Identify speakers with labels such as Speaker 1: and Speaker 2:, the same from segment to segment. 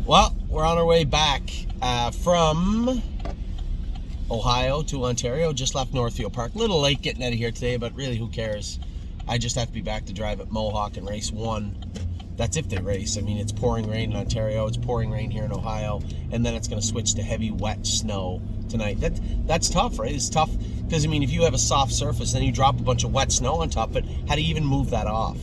Speaker 1: Well, we're on our way back from Ohio to Ontario. Just left Northfield Park. A little late getting out of here today, but really, who cares? I just have to be back to drive at Mohawk and race one. That's if they race. I mean, it's pouring rain in Ontario. It's pouring rain here in Ohio. And then it's going to switch to heavy, wet snow tonight. That's tough, right? It's tough because, I mean, if you have a soft surface, then you drop a bunch of wet snow on top of it. How do you even move that off?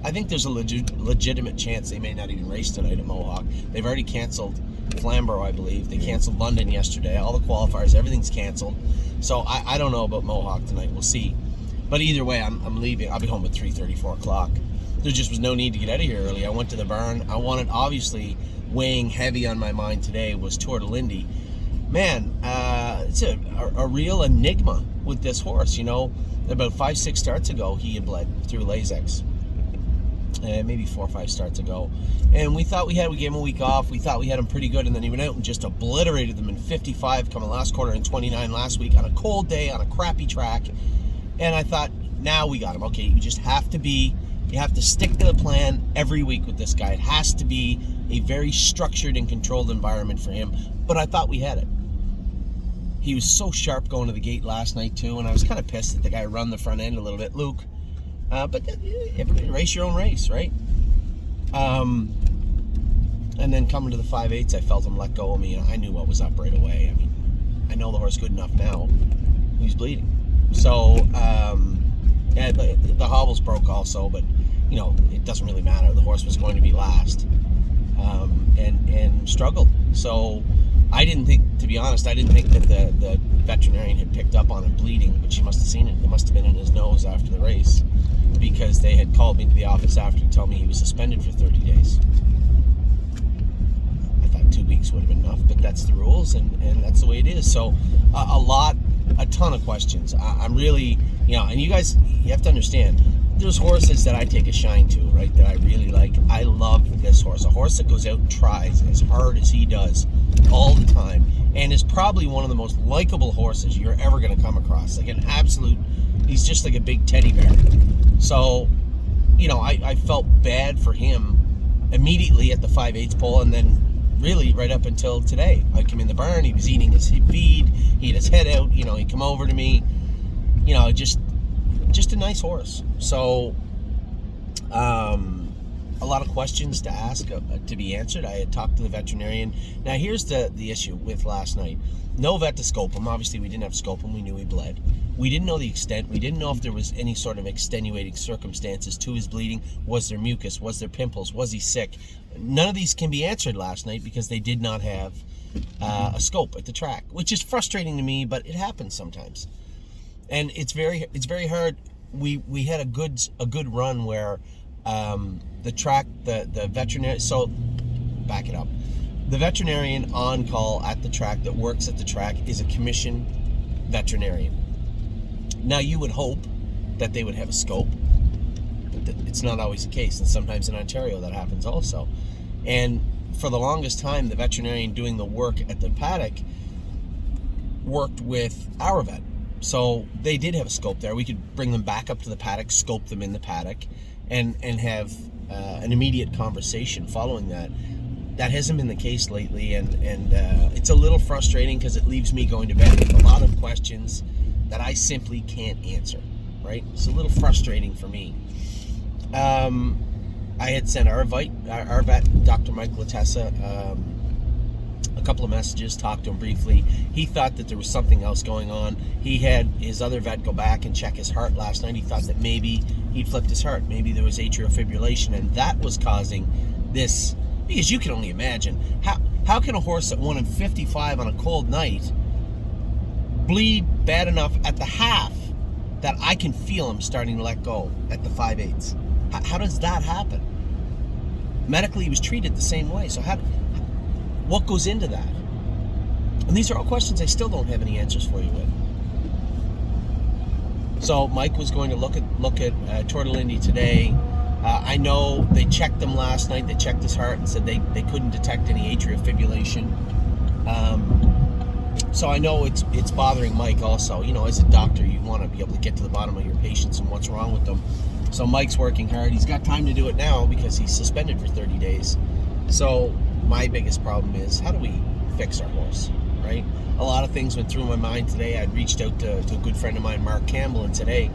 Speaker 1: I think there's a legitimate chance they may not even race tonight at Mohawk. They've already canceled Flamborough, I believe. They canceled London yesterday. All the qualifiers, everything's canceled. So I don't know about Mohawk tonight. We'll see. But either way, I'm leaving. I'll be home at 3:30, 4 o'clock. There just was no need to get out of here early. I went to the barn. I wanted, obviously, weighing heavy on my mind today was Tour de Lindy. Man, it's a real enigma with this horse. You know, about 5-6 starts ago, he had bled through Lasix. Maybe 4 or 5 starts ago, and we thought we gave him a week off. We thought we had him pretty good, and then he went out and just obliterated them in 55 coming last quarter and 29 last week on a cold day on a crappy track. And I thought, now we got him. Okay, you have to stick to the plan every week with this guy. It has to be a very structured and controlled environment for him. But I thought we had it. He was so sharp going to the gate last night too, and I was kind of pissed that the guy run the front end a little bit, Luke. But everybody race your own race, right? And then coming to the 5/8, I felt him let go of me, and I knew what was up right away. I mean, I know the horse good enough now. He's bleeding. So, the hobbles broke also, but, you know, it doesn't really matter. The horse was going to be last, and struggled. So, I didn't think, to be honest, that the veterinarian had picked up on him bleeding, but she must have seen it. It must have been in his nose after the race, because they had called me to the office after to tell me he was suspended for 30 days. I thought 2 weeks would have been enough, but that's the rules, and that's the way it is. So a ton of questions. I'm really, you know, and you guys, you have to understand, there's horses that I take a shine to, right, that I really like. I love this horse. A horse that goes out and tries as hard as he does all the time, and is probably one of the most likable horses you're ever going to come across. Like an absolute, he's just like a big teddy bear. So, you know, I felt bad for him immediately at the 5/8 pole, and then really right up until today. I come in the barn, he was eating his feed, he had his head out, you know, he'd come over to me, you know, just a nice horse. So, a lot of questions to ask, to be answered. I had talked to the veterinarian. Now, here's the issue with last night. No vet to scope him. Obviously, we didn't have to scope him. We knew he bled. We didn't know the extent. We didn't know if there was any sort of extenuating circumstances to his bleeding. Was there mucus? Was there pimples? Was he sick? None of these can be answered last night because they did not have a scope at the track, which is frustrating to me, but it happens sometimes. And it's very hard. We had a good run where the track, the veterinarian, so back it up. The veterinarian on call at the track that works at the track is a commissioned veterinarian. Now, you would hope that they would have a scope, but it's not always the case, and sometimes in Ontario that happens also. And for the longest time, the veterinarian doing the work at the paddock worked with our vet. So they did have a scope there. We could bring them back up to the paddock, scope them in the paddock, and have an immediate conversation following that. That hasn't been the case lately, and it's a little frustrating because it leaves me going to bed with a lot of questions that I simply can't answer, right? It's a little frustrating for me. I had sent our vet, Dr. Mike Latessa, a couple of messages, talked to him briefly. He thought that there was something else going on. He had his other vet go back and check his heart last night. He thought that maybe he'd flipped his heart. Maybe there was atrial fibrillation, and that was causing this. Because you can only imagine, how can a horse that won in 55 on a cold night bleed bad enough at the half that I can feel him starting to let go at the 5/8? How does that happen? Medically, he was treated the same way. So what goes into that? And these are all questions I still don't have any answers for you with. So Mike was going to look at Tour de Lindy today. I know they checked him last night. They checked his heart and said they couldn't detect any atrial fibrillation. So I know it's bothering Mike also. You know, as a doctor, you want to be able to get to the bottom of your patients and what's wrong with them. So Mike's working hard. He's got time to do it now because he's suspended for 30 days. So my biggest problem is, how do we fix our horse, right? A lot of things went through my mind today. I'd reached out to a good friend of mine, Mark Campbell, and said, hey,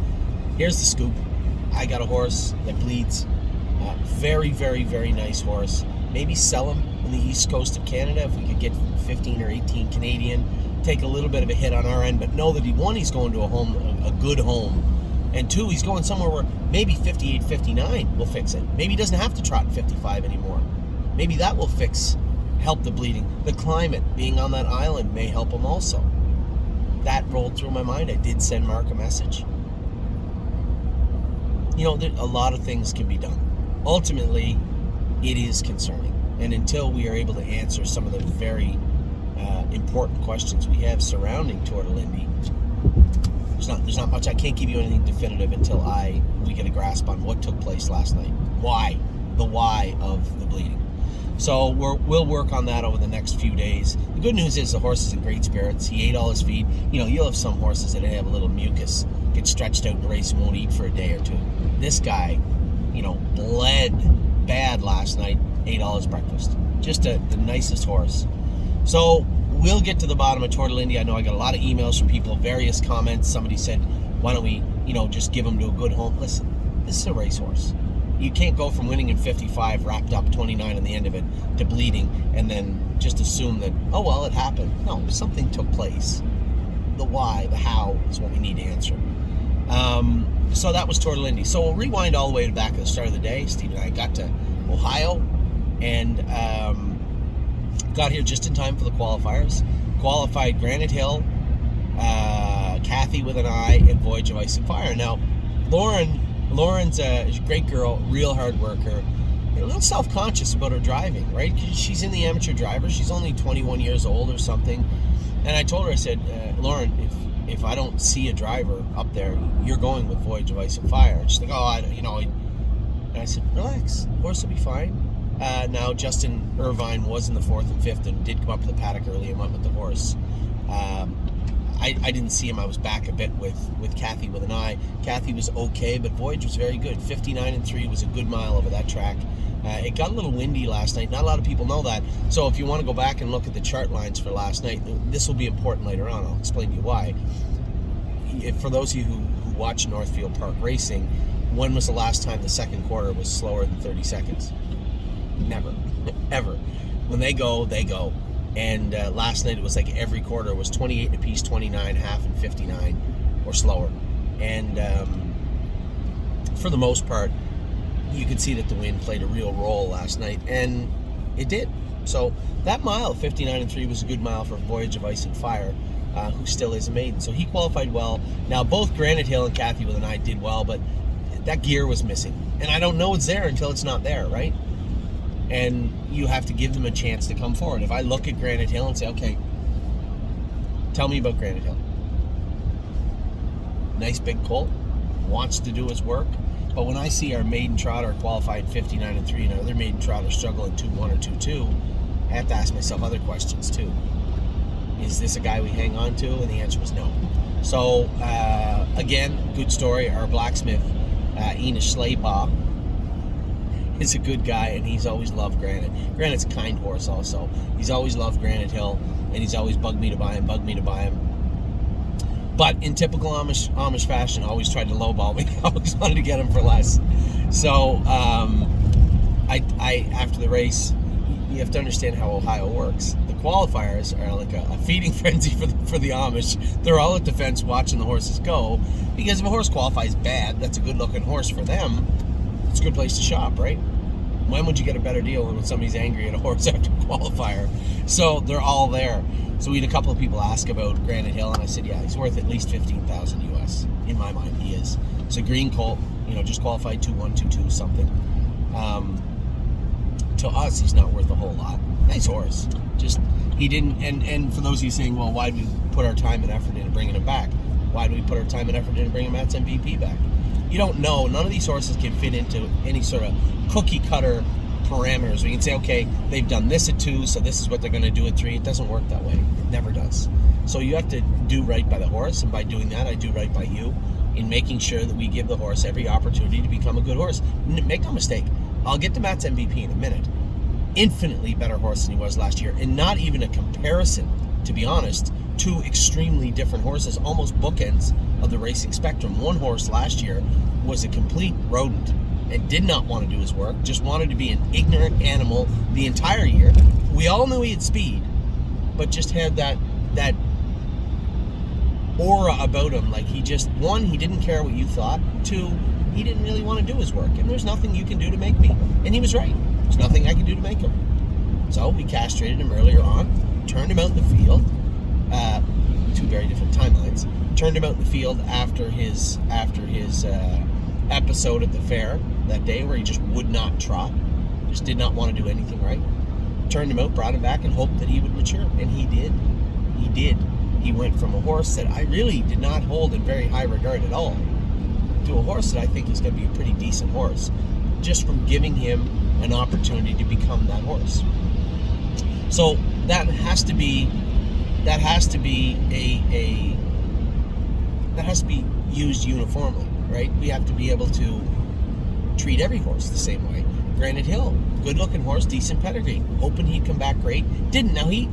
Speaker 1: here's the scoop. I got a horse that bleeds. Very, very, very nice horse. Maybe sell him on the east coast of Canada if we could get 15 or 18 Canadian. Take a little bit of a hit on our end, but know that one, he's going to a good home. And two, he's going somewhere where maybe 58, 59 will fix it. Maybe he doesn't have to trot in 55 anymore. Maybe that will help the bleeding. The climate, being on that island, may help him also. That rolled through my mind. I did send Mark a message. A lot of things can be done. Ultimately, it is concerning. And until we are able to answer some of the very important questions we have surrounding Tortolindi, there's not much. I can't give you anything definitive until we get a grasp on what took place last night. The why of the bleeding. So we'll work on that over the next few days. The good news is the horse is in great spirits. He ate all his feed. You'll have some horses that have a little mucus, get stretched out in the race and won't eat for a day or two. This guy, bled bad last night, ate all his breakfast. Just the nicest horse. So we'll get to the bottom of Tortolindi. I know I got a lot of emails from people, various comments. Somebody said, why don't we, just give him to a good home? Listen, this is a racehorse. You can't go from winning in 55, wrapped up 29 on the end of it, to bleeding, and then just assume that, oh, well, it happened. No, something took place. The why, the how is what we need to answer. So that was Tortolindi. So we'll rewind all the way back to the start of the day. Steve and I got to Ohio and got here just in time for the qualifiers. Qualified Granite Hill, Kathy with an I, and Voyage of Ice and Fire. Now, Lauren's a great girl, real hard worker. A little self-conscious about her driving, right? She's in the amateur driver. She's only 21 years old or something. And I told her, I said, Lauren, if I don't see a driver up there, you're going with Voyage of Ice and Fire. And she's like, and I said, relax, the horse will be fine. Now, Justin Irvine was in the 4th and 5th and did come up to the paddock early and went with the horse. I didn't see him. I was back a bit with Kathy with an eye. Kathy was okay, but Voyage was very good. 59-3 was a good mile over that track. It got a little windy last night. Not a lot of people know that. So if you want to go back and look at the chart lines for last night, this will be important later on. I'll explain to you why. For those of you who watch Northfield Park racing, when was the last time the second quarter was slower than 30 seconds? Never. Ever. When they go, they go. And last night it was like every quarter was 28 apiece, 29, half, and 59 or slower. And for the most part, you could see that the wind played a real role last night, and it did. So that mile, 59-3, was a good mile for Voyage of Ice and Fire, who still is a maiden. So he qualified well. Now, both Granite Hill and Kathy with an eye did well, but that gear was missing. And I don't know it's there until it's not there, right? And you have to give them a chance to come forward. If I look at Granite Hill and say, okay, tell me about Granite Hill. Nice big colt, wants to do his work. But when I see our maiden trotter qualified 59-3 and our other maiden trotter struggle at 2-1 or 2-2, I have to ask myself other questions too. Is this a guy we hang on to? And the answer was no. So, again, good story. Our blacksmith, Enos Slaybaugh, is a good guy, and he's always loved Granite. Granite's a kind horse also. He's always loved Granite Hill, and he's always bugged me to buy him. But in typical Amish fashion, always tried to lowball me. I always wanted to get him for less. So, I after the race, you have to understand how Ohio works. The qualifiers are like a feeding frenzy for the Amish. They're all at the fence watching the horses go, because if a horse qualifies bad, that's a good-looking horse for them. It's a good place to shop, right? When would you get a better deal than when somebody's angry at a horse after qualifier? So they're all there. So we had a couple of people ask about Granite Hill, and I said, yeah, he's worth at least $15,000 US. In my mind, he is. It's a green colt, just qualified 2-1, 2-2, something. To us, he's not worth a whole lot. Nice horse. Just, he didn't, and for those of you saying, well, why did we put our time and effort into bringing him back? Why did we put our time and effort into bringing Matt's MVP back? You don't know. None of these horses can fit into any sort of cookie-cutter parameters. We can say, okay, they've done this at 2, so this is what they're going to do at 3. It doesn't work that way. It never does. So you have to do right by the horse, and by doing that, I do right by you in making sure that we give the horse every opportunity to become a good horse. Make no mistake, I'll get to Matt's MVP in a minute. infinitely better horse than he was last year, and not even a comparison, to be honest, two extremely different horses, almost bookends of the racing spectrum. One horse last year was a complete rodent and did not want to do his work, just wanted to be an ignorant animal the entire year. We all knew he had speed, but just had that aura about him. Like, he just, one, he didn't care what you thought. Two, he didn't really want to do his work. And there's nothing you can do to make me. And he was right. There's nothing I could do to make him. So we castrated him earlier on, turned him out in the field. Two very different timelines. Turned him out in the field after his episode at the fair that day, where he just would not trot, just did not want to do anything right. Turned him out, brought him back, and hoped that he would mature, and he did. He did. He went from a horse that I really did not hold in very high regard at all to a horse that I think is going to be a pretty decent horse, just from giving him an opportunity to become that horse. So that has to be used uniformly, right? We have to be able to treat every horse the same way. Granite Hill, good-looking horse, decent pedigree. Hoping he'd come back great. Didn't. Now, he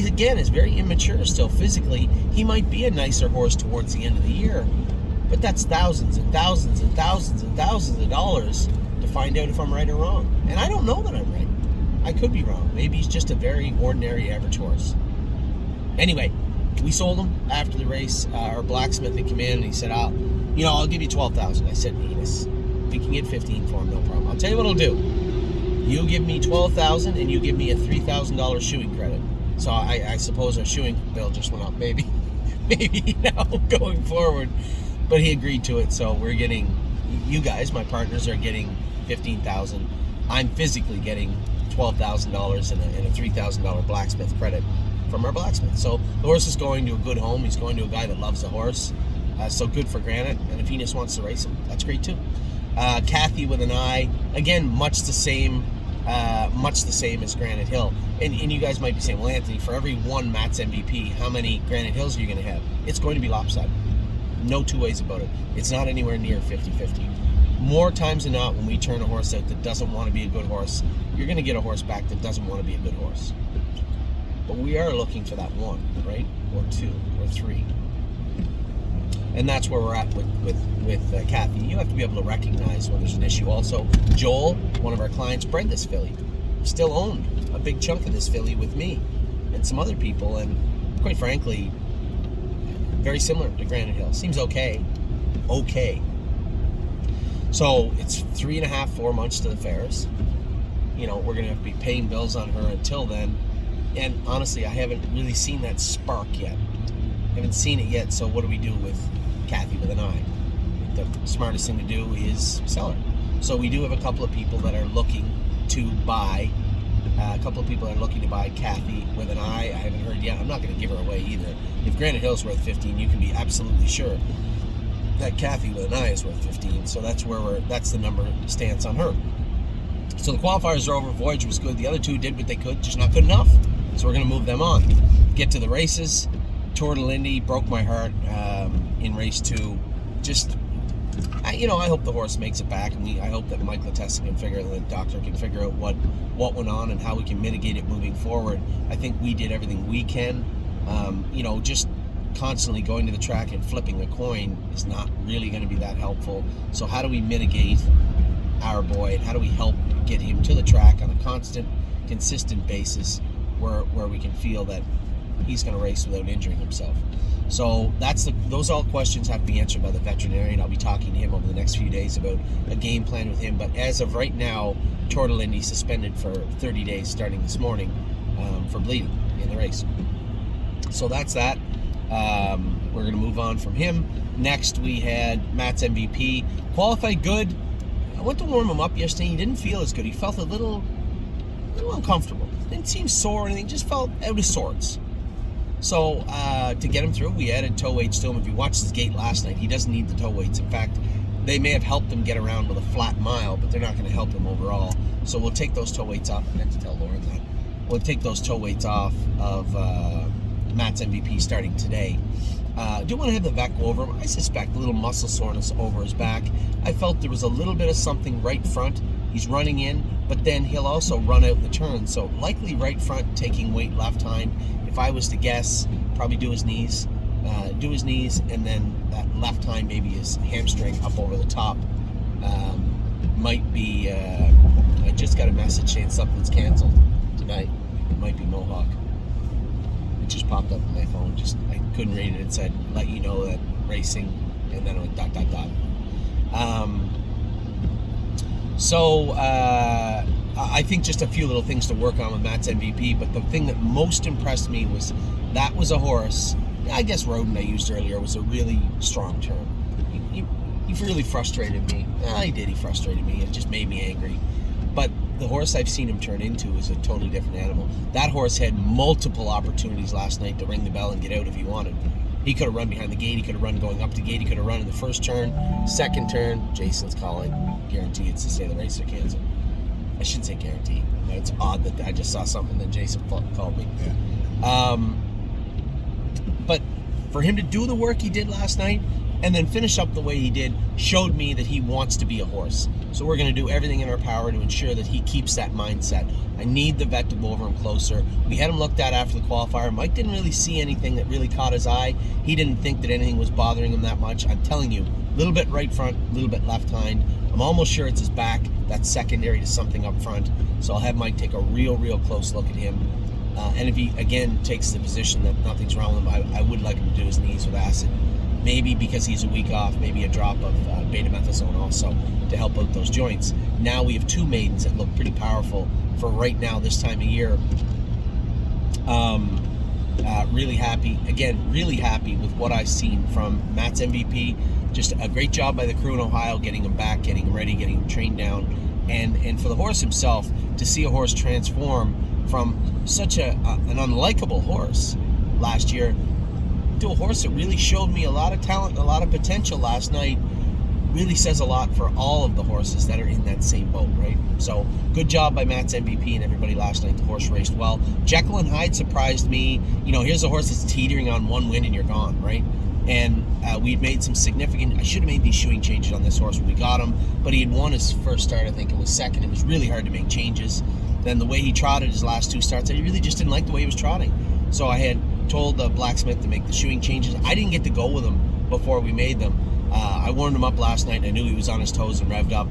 Speaker 1: again is very immature still physically. He might be a nicer horse towards the end of the year, but that's thousands and thousands and thousands and thousands of dollars to find out if I'm right or wrong. And I don't know that I'm right. I could be wrong. Maybe he's just a very ordinary average horse. Anyway, we sold him after the race. Our blacksmith had come in and he said, I'll give you $12,000. I said, Enos, we can get 15 for him, no problem. I'll tell you what I'll do. You give me $12,000 and you give me a $3,000 shoeing credit. So I suppose our shoeing bill just went up, maybe now going forward. But he agreed to it, so we're getting, you guys, my partners, are getting $15,000. I'm physically getting $12,000 and a $3,000 blacksmith credit from our blacksmith. So the horse is going to a good home. He's going to a guy that loves the horse. So good for Granite. And if Enos wants to race him, that's great too. Kathy with an eye, again, much the same as Granite Hill. And you guys might be saying, well, Anthony, for every one Matt's MVP, how many Granite Hills are you going to have? It's going to be lopsided. No two ways about it. It's not anywhere near 50-50. More times than not, when we turn a horse out that doesn't want to be a good horse, you're going to get a horse back that doesn't want to be a good horse. But we are looking for that one, right? Or two, or three. And that's where we're at with Kathy. You have to be able to recognize when there's an issue. Also, Joel, one of our clients, bred this filly. Still owned a big chunk of this filly with me and some other people. And quite frankly, very similar to Granite Hill. Seems okay. Okay. So it's 3.5, 4 months to the fairs. We're going to have to be paying bills on her until then. And honestly, I haven't really seen that spark yet. I haven't seen it yet, so what do we do with Kathy with an eye? The smartest thing to do is sell her. So we do have a couple of people that are looking to buy. Kathy with an eye. I haven't heard yet. I'm not going to give her away either. If Granite Hill's worth 15, you can be absolutely sure that Kathy with an eye is worth 15. So that's the number stance on her. So the qualifiers are over. Voyage was good. The other two did what they could, just not good enough. So we're going to move them on. Get to the races. Tour de Lindy broke my heart in race 2. I hope the horse makes it back, and I hope that Mike Latessa can the doctor can figure out what went on and how we can mitigate it moving forward. I think we did everything we can. Just constantly going to the track and flipping a coin is not really going to be that helpful. So how do we mitigate our boy, and how do we help get him to the track on a constant, consistent basis where we can feel that he's going to race without injuring himself? So those all questions have to be answered by the veterinarian. I'll be talking to him over the next few days about a game plan with him. But as of right now, Tour de Lindy suspended for 30 days starting this morning for bleeding in the race. So that's that. We're going to move on from him. Next, we had Matt's MVP. Qualified good. I went to warm him up yesterday. He didn't feel as good. He felt a little uncomfortable. Didn't seem sore or anything. Just felt out of sorts. So to get him through, we added tow weights to him. If you watched his gait last night, he doesn't need the tow weights. In fact, they may have helped him get around with a flat mile, but they're not going to help him overall. So we'll take those tow weights off. I meant to tell Lauren that. We'll take those tow weights off of Matt's MVP starting today. I do want to have the vet go over him. I suspect a little muscle soreness over his back. I felt there was a little bit of something right front He's running in, but then he'll also run out in the turn. So likely right front, taking weight left hind. If I was to guess, probably do his knees, and then that left hind, maybe his hamstring up over the top. Might be, I just got a message saying something's canceled tonight. It might be Mohawk. It just popped up on my phone. I couldn't read it. It said, let you know that racing, and then it went ... So I think just a few little things to work on with Matt's MVP, but the thing that most impressed me was that was a horse. I guess Rodent I used earlier was a really strong turn. He really frustrated me. He frustrated me. It just made me angry. But the horse I've seen him turn into is a totally different animal. That horse had multiple opportunities last night to ring the bell and get out if he wanted. He could have run behind the gate. He could have run going up the gate. He could have run in the first turn, second turn. Jason's calling. Guarantee it's to say the race are canceled. I shouldn't say guarantee. It's odd that I just saw something that Jason called me. Yeah. But for him to do the work he did last night and then finish up the way he did showed me that he wants to be a horse. So we're going to do everything in our power to ensure that he keeps that mindset. I need the vet to go over him closer. We had him looked at after the qualifier. Mike didn't really see anything that really caught his eye. He didn't think that anything was bothering him that much. I'm telling you, a little bit right front, a little bit left hind. I'm almost sure it's his back. That's secondary to something up front. So I'll have Mike take a real close look at him. And if he, again, takes the position that nothing's wrong with him, I would like him to do his knees with acid. Maybe because he's a week off, maybe a drop of betamethasone also to help out those joints. Now we have two maidens that look pretty powerful for right now this time of year. Really happy with what I've seen from Matt's MVP. Just a great job by the crew in Ohio, getting him back, getting him ready, getting him trained down. And for the horse himself, to see a horse transform from such an unlikable horse last year to a horse that really showed me a lot of talent, a lot of potential last night, really says a lot for all of the horses that are in that same boat, right? So good job by Matt's MVP and everybody last night. The horse raced well. Jekyll and Hyde surprised me. Here's a horse that's teetering on one win and you're gone, right? And we'd made some significant, I should have made these shoeing changes on this horse when we got him, but he had won his first start. I think it was second. It was really hard to make changes. Then the way he trotted his last two starts, I really just didn't like the way he was trotting. So I had told the blacksmith to make the shoeing changes. I didn't get to go with him before we made them. I warmed him up last night. I knew he was on his toes and revved up.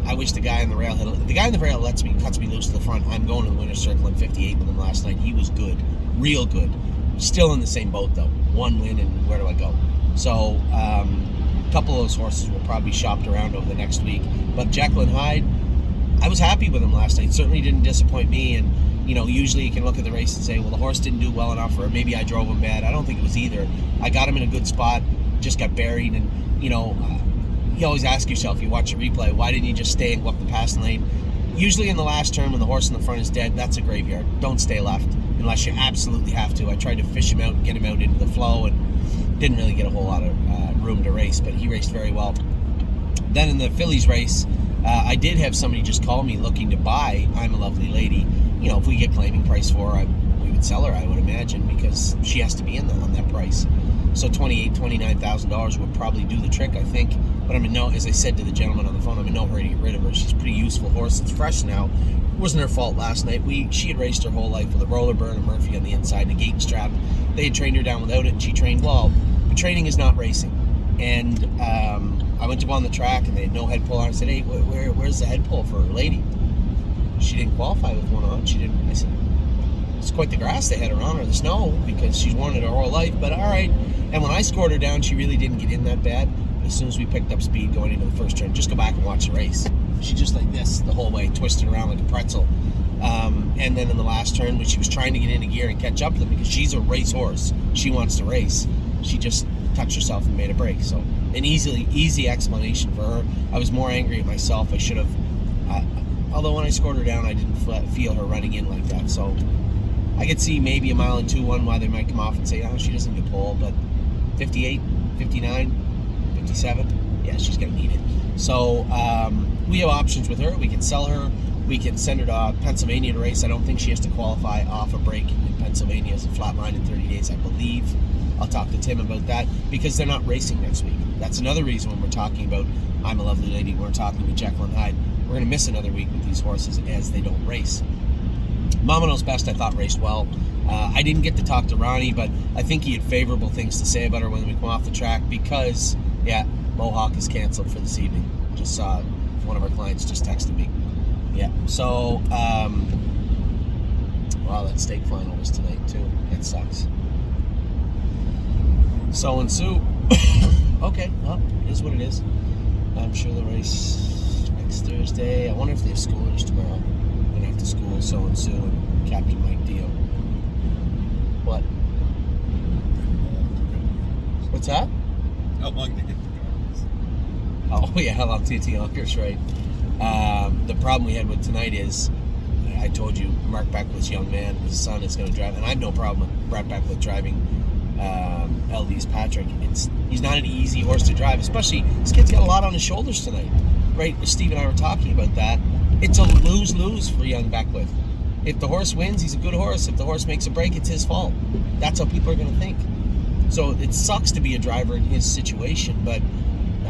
Speaker 1: I wish the guy in the rail cuts me loose to the front. I'm going to the winner's circle in 58 with him last night. He was good, real good. Still in the same boat though. One win and where do I go? So a couple of those horses will probably be shopped around over the next week. But Jekyll and Hyde, I was happy with him last night. Certainly didn't disappoint me. And usually you can look at the race and say, well, the horse didn't do well enough, or maybe I drove him bad. I don't think it was either. I got him in a good spot, just got buried, and you always ask yourself, you watch a replay, why didn't you just stay and go up the passing lane? Usually in the last turn when the horse in the front is dead, that's a graveyard. Don't stay left unless you absolutely have to. I tried to fish him out and get him out into the flow and didn't really get a whole lot of room to race, but he raced very well. Then in the fillies race, I did have somebody just call me looking to buy I'm a Lovely Lady. If we get claiming price for her, we would sell her, I would imagine, because she has to be on that price. So $29,000 would probably do the trick, I think. But as I said to the gentleman on the phone, I'm in no hurry to get rid of her. She's a pretty useful horse. It's fresh now. It wasn't her fault last night. She had raced her whole life with a roller burn and Murphy on the inside and a gate and strap. They had trained her down without it, and she trained well. But training is not racing. And I went to go on the track, and they had no head pull on. I said, hey, where's the head pull for her lady? She didn't qualify with one on. She didn't. I said, it's quite the grass they had her on, or the snow, because she's worn it her whole life, but all right. And when I scored her down, she really didn't get in that bad. As soon as we picked up speed going into the first turn, just go back and watch the race. She just like this the whole way, twisted around like a pretzel. And then in the last turn, when she was trying to get into gear and catch up to them, because she's a race horse, she wants to race, she just touched herself and made a break. So an easy explanation for her. I was more angry at myself. I should have, although when I scored her down, I didn't feel her running in like that. So I could see maybe a mile and 2-1 why they might come off and say, oh, she doesn't get pulled, but 58, 59, 57, yeah, she's going to need it. So we have options with her. We can sell her. We can send her to Pennsylvania to race. I don't think she has to qualify off a break in Pennsylvania as a flat line in 30 days, I believe. I'll talk to Tim about that because they're not racing next week. That's another reason when we're talking about I'm a Lovely Lady, we're talking with Jekyll and Hyde. we're going to miss another week with these horses as they don't race. Mama Knows Best, I thought, raced well. I didn't get to talk to Ronnie, but I think he had favorable things to say about her when we come off the track because, yeah, Mohawk is canceled for this evening. Just saw it. One of our clients just texted me. Yeah, so, wow, that stake final was tonight, too. It sucks. So and Sue. Okay, well, it is what it is. I'm sure the race next Thursday. I wonder if they have schoolers tomorrow. I'm going to have to school So and Sue and Captain Mike Dio. What? What's that?
Speaker 2: How long to get the cars?
Speaker 1: Oh, yeah, how long to get to Yonkers, right? The problem we had with tonight is, I told you, Mark Beckwith's young man, his son is going to drive, and I have no problem with Brad Beckwith driving LD's Patrick. He's not an easy horse to drive, especially this kid's got a lot on his shoulders tonight, right? Steve and I were talking about that. It's a lose-lose for young Beckwith. If the horse wins, he's a good horse. If the horse makes a break, it's his fault. That's how people are going to think. So it sucks to be a driver in his situation, but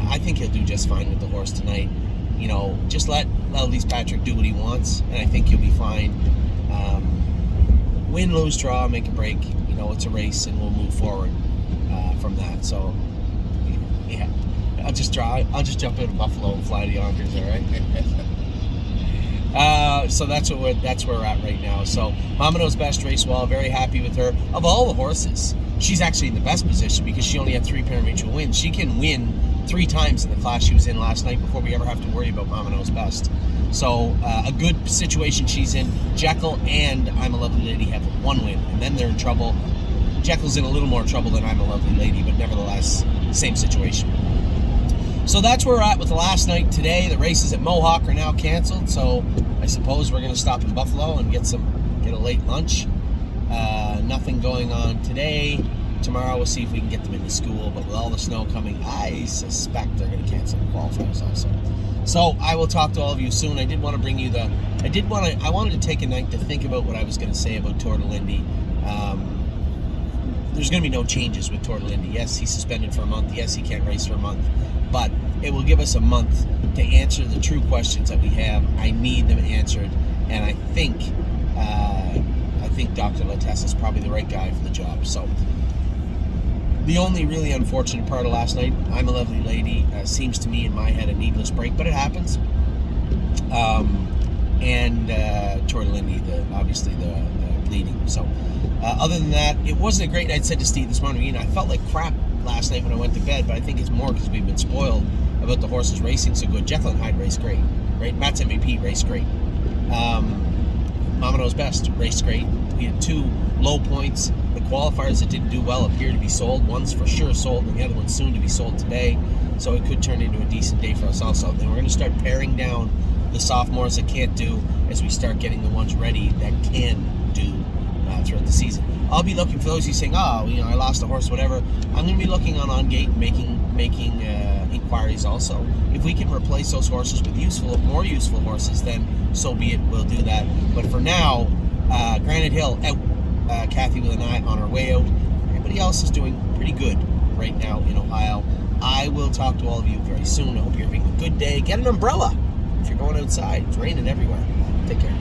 Speaker 1: I think he'll do just fine with the horse tonight. You know, just let LD's Patrick do what he wants, and I think he'll be fine. Win, lose, draw, make a break. You know, it's a race, and we'll move forward from that. So, yeah, I'll just jump into Buffalo and fly to Yonkers. All right. So that's where we're at right now. So Mama Knows Best race well. Very happy with her. Of all the horses, she's actually in the best position because she only had 3 pari-mutuel wins. She can win 3 times in the class she was in last night before we ever have to worry about Mama Knows Best. So a good situation she's in. Jekyll and I'm a Lovely Lady have 1 win, and then they're in trouble. Jekyll's in a little more trouble than I'm a Lovely Lady, but nevertheless, same situation. So that's where we're at with the last night today. The races at Mohawk are now canceled, so I suppose we're going to stop in Buffalo and get a late lunch. Nothing going on today. Tomorrow we'll see if we can get them into school, but with all the snow coming, I suspect they're going to cancel the qualifiers also. So I will talk to all of you soon. I did want to bring you I wanted to take a night to think about what I was going to say about Tortolindi. There's going to be no changes with Tortolindi. Yes, he's suspended for a month. Yes, he can't race for a month. But it will give us a month to answer the true questions that we have. I need them answered. And I think Dr. Lattès is probably the right guy for the job. So the only really unfortunate part of last night, I'm a Lovely Lady, seems to me in my head a needless break, but it happens. And Tortolindi, obviously the bleeding. So other than that, it wasn't a great night. I said to Steve this morning, I felt like crap last night when I went to bed, but I think it's more because we've been spoiled about the horses racing so good. Jekyll and Hyde raced great, right? Matt's MVP raced great. Mama Knows Best raced great. We had 2 low points. The qualifiers that didn't do well appear to be sold. One's for sure sold, and the other one's soon to be sold today. So it could turn into a decent day for us also. Then we're going to start paring down the sophomores that can't do as we start getting the ones ready that can do throughout the season. I'll be looking for those of you saying, I lost a horse, whatever. I'm going to be looking on OnGate, making inquiries also. If we can replace those horses with more useful horses, then so be it. We'll do that. But for now, Granite Hill out. Kathy with an eye on her way out. Everybody else is doing pretty good right now in Ohio. I will talk to all of you very soon. I hope you're having a good day. Get an umbrella if you're going outside. It's raining everywhere. Take care.